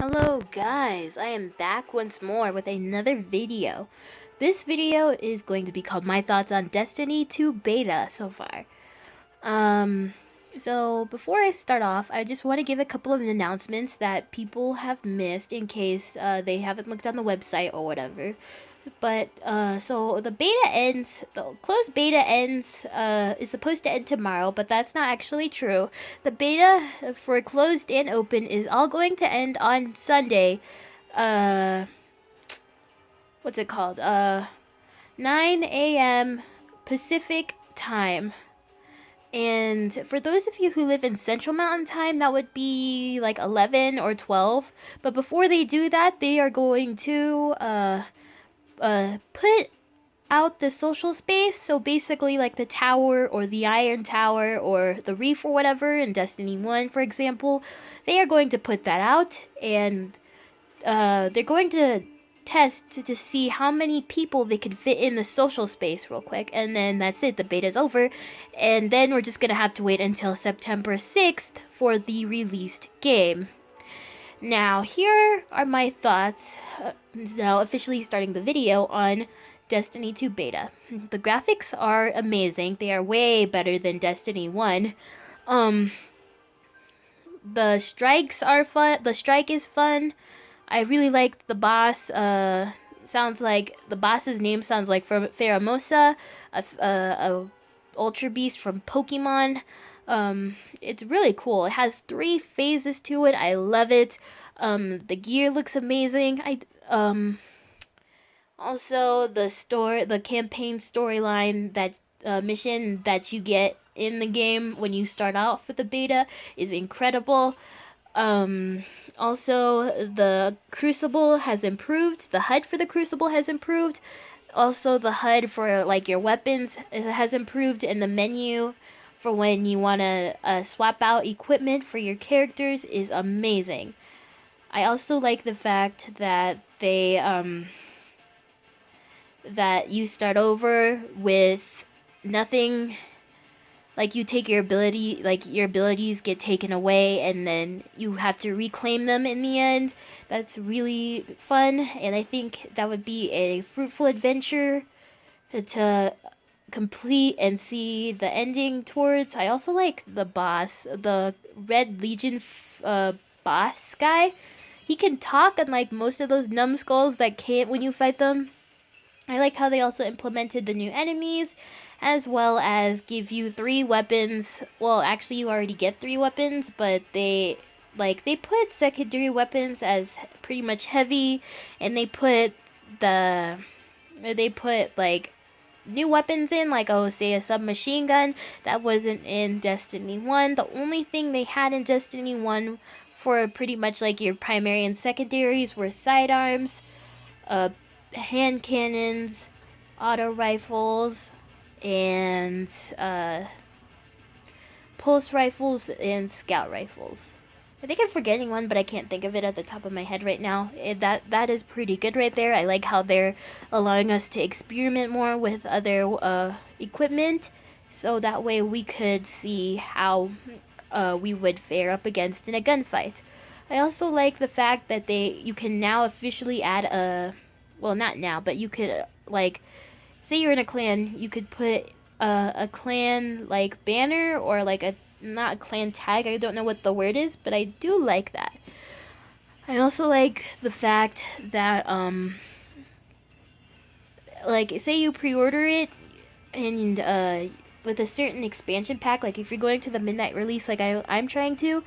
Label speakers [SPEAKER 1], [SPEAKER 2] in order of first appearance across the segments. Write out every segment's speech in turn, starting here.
[SPEAKER 1] Hello guys, I am back once more with another video. This video is going to be called my thoughts on Destiny 2 beta so far. So before I start off, I just want to give a couple of announcements that people have missed in case they haven't looked on the website or whatever. But so the beta ends, the closed beta ends is supposed to end tomorrow, but that's not actually true. The beta for closed and open is all going to end on Sunday. Uh what's it called? 9 a.m. Pacific time. And for those of you who live in Central Mountain Time, that would be like 11 or 12. But before they do that, they are going to put out the social space. So basically, like the tower or the Iron Tower or the Reef or whatever in Destiny 1, for example, they are going to put that out, and they're going to test to see how many people they can fit in the social space real quick, and then that's it. The beta's over, and then we're just gonna have to wait until September 6th for the released game. Now, here are my thoughts, now officially starting the video on Destiny 2 beta. The graphics are amazing. They are way better than Destiny 1. The strikes are fun. The strike is fun. I really like the boss. Sounds like the boss's name sounds like from Pheromosa, a Ultra Beast from Pokemon. It's really cool. It has 3 phases to it. I love it. The gear looks amazing. Also the campaign storyline, that mission that you get in the game when you start out with the beta is incredible. Also, the Crucible has improved. The HUD for the Crucible has improved. Also, the HUD for like your weapons has improved, and the menu for when you want to swap out equipment for your characters is amazing. I also like the fact that they that you start over with nothing. Like, you take your ability, like your abilities get taken away, and then you have to reclaim them in the end. That's really fun, and I think that would be a fruitful adventure to complete and see the ending towards. I also like the boss, the Red Legion boss guy. He can talk, unlike most of those numbskulls that can't when you fight them. I like how they also implemented the new enemies, as well as give you 3 weapons. Well, actually, you already get 3 weapons, but they put secondary weapons as pretty much heavy, and they put like new weapons in, like, oh, say a submachine gun that wasn't in Destiny 1. The only thing they had in Destiny 1 for pretty much like your primary and secondaries were sidearms, hand cannons, auto rifles, and pulse rifles and scout rifles. I think I'm forgetting one, but I can't think of it at the top of my head right now. That is pretty good right there. I like how they're allowing us to experiment more with other equipment, so that way we could see how we would fare up against in a gunfight. I also like the fact that you can now officially add well, not now, but you could, like, say you're in a clan, you could put a clan like banner, or like a, not a clan tag. I don't know what the word is, but I do like that. I also like the fact that like, say you pre-order it, and with a certain expansion pack, like if you're going to the midnight release, like I'm trying to,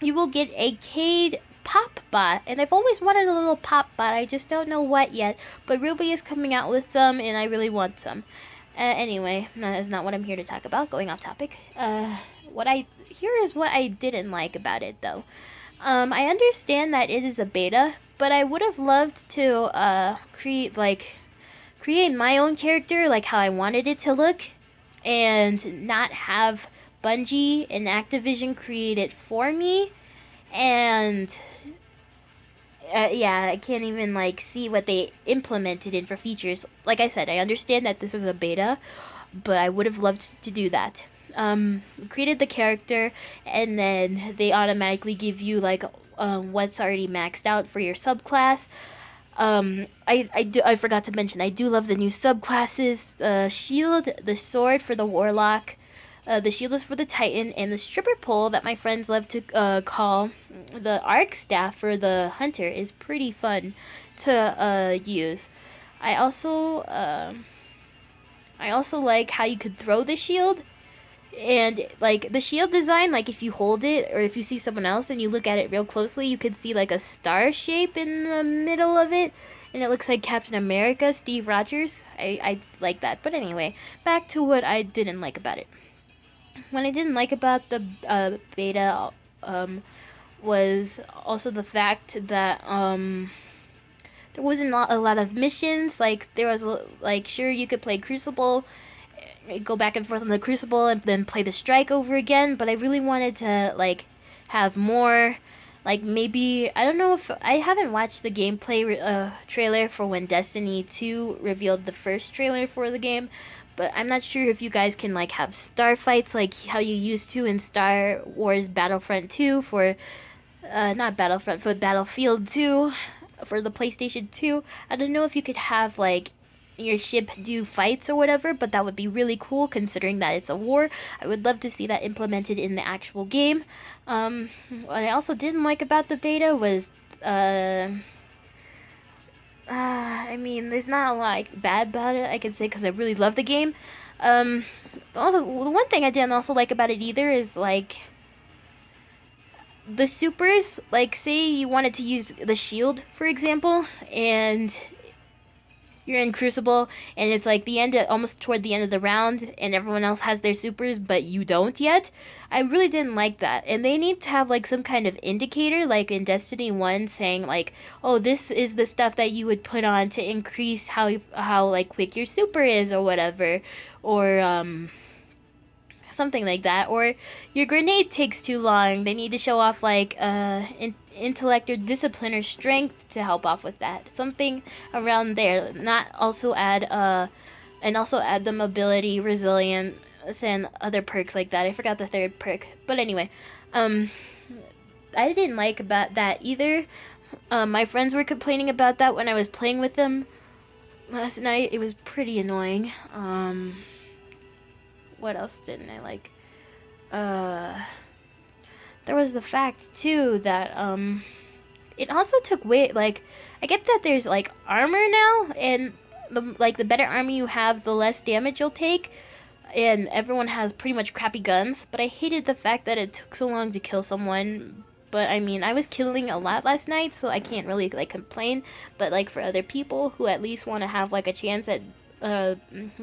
[SPEAKER 1] you will get a Cade pop bot, and I've always wanted a little pop bot. I just don't know what yet, but Ruby is coming out with some, and I really want some. Anyway, that is not what I'm here to talk about. Going off topic. Here is what I didn't like about it, though. I understand that it is a beta, but I would have loved to create my own character, like how I wanted it to look, and not have Bungie and Activision create it for me. And yeah, I can't even like see what they implemented in for features. Like I said, I understand that this is a beta, but I would have loved to do that. Created the character, and then they automatically give you like what's already maxed out for your subclass. I forgot to mention, I do love the new subclasses: the shield, the sword for the warlock, the shield is for the titan, and the stripper pole that my friends love to call the arc staff for the hunter is pretty fun to use. I also I also like how you could throw the shield, and like the shield design, like if you hold it or if you see someone else and you look at it real closely, you could see like a star shape in the middle of it, and it looks like Captain America, Steve Rogers. I like that. But anyway, back to what I didn't like about it. What I didn't like about the beta was also the fact that there wasn't a lot of missions. Like there was like, sure, you could play Crucible, go back and forth on the Crucible, and then play the Strike over again, but I really wanted to like have more. Like maybe, I don't know, if I haven't watched the gameplay trailer for when Destiny 2 revealed the first trailer for the game, but I'm not sure if you guys can like have star fights like how you used to in Star Wars Battlefront 2 for not Battlefront, for Battlefield 2 for the PlayStation 2. I don't know if you could have like your ship do fights or whatever, but that would be really cool considering that it's a war. I would love to see that implemented in the actual game. What I also didn't like about the beta was I mean, there's not a lot like, bad about it I can say because I really love the game. Also, the one thing I didn't also like about it either is like the supers. Like, say you wanted to use the shield, for example, and you're in Crucible, and it's like almost toward the end of the round, and everyone else has their supers, but you don't yet. I really didn't like that, and they need to have like some kind of indicator, like in Destiny 1, saying like, oh, this is the stuff that you would put on to increase how like quick your super is or whatever, or something like that. Or your grenade takes too long. They need to show off like intellect or discipline or strength to help off with that. Something around there. Not also add and also add the mobility, resilience, and other perks like that. I forgot the third perk, but anyway, I didn't like about that either. My friends were complaining about that when I was playing with them last night. It was pretty annoying. What else didn't I like? There was the fact too that it also took way, like, I get that there's like armor now, and the better armor you have, the less damage you'll take, and everyone has pretty much crappy guns, but I hated the fact that it took so long to kill someone. But I mean, I was killing a lot last night, so I can't really like complain. But like for other people who at least want to have like a chance at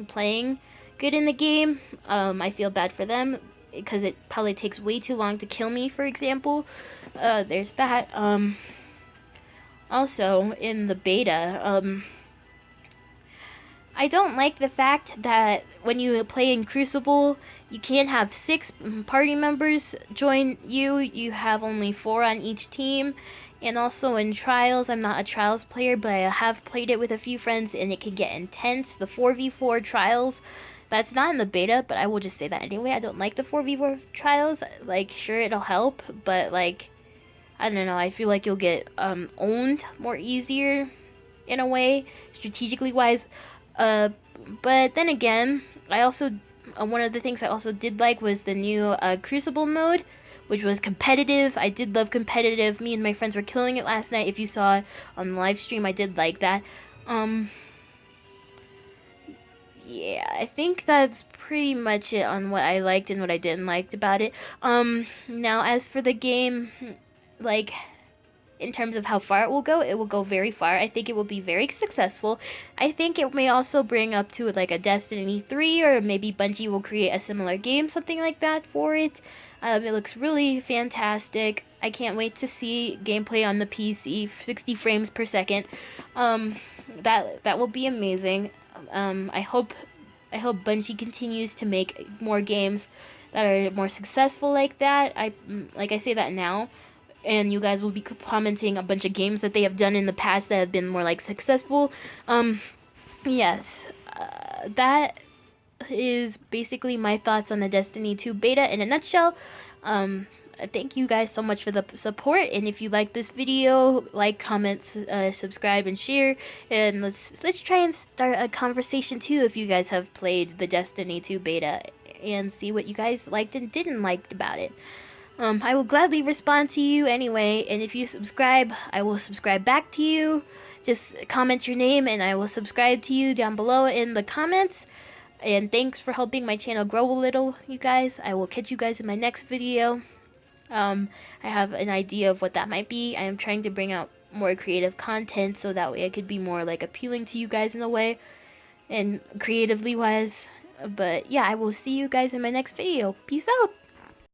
[SPEAKER 1] playing good in the game, I feel bad for them because it probably takes way too long to kill me, for example. There's that. Also in the beta, I don't like the fact that when you play in Crucible, you can't have 6 party members join you. You have only 4 on each team. And also in Trials, I'm not a Trials player, but I have played it with a few friends, and it can get intense. The 4v4 Trials, that's not in the beta, but I will just say that anyway. I don't like the 4v4 Trials. Like, sure, it'll help, but like, I don't know. I feel like you'll get owned more easier in a way, strategically wise. But then again, I also one of the things I also did like was the new Crucible mode, which was competitive. I did love competitive. Me and my friends were killing it last night. If you saw it on the live stream, I did like that. Yeah, I think that's pretty much it on what I liked and what I didn't like about it. Now as for the game, like, in terms of how far it will go very far. I think it will be very successful. I think it may also bring up to like a Destiny 3, or maybe Bungie will create a similar game, something like that for it. It looks really fantastic. I can't wait to see gameplay on the PC, 60 frames per second. That will be amazing. I hope Bungie continues to make more games that are more successful like that. I say that now, and you guys will be commenting a bunch of games that they have done in the past that have been more like successful. Yes, that is basically my thoughts on the Destiny 2 beta in a nutshell. thank you guys so much for the support. And if you like this video, like, comment, subscribe, and share. And let's try and start a conversation too. If you guys have played the Destiny 2 beta, and see what you guys liked and didn't like about it. I will gladly respond to you anyway. And if you subscribe, I will subscribe back to you. Just comment your name, and I will subscribe to you down below in the comments. And thanks for helping my channel grow a little, you guys. I will catch you guys in my next video. I have an idea of what that might be. I am trying to bring out more creative content so that way I could be more like appealing to you guys in a way, and creatively wise. But yeah, I will see you guys in my next video. Peace out.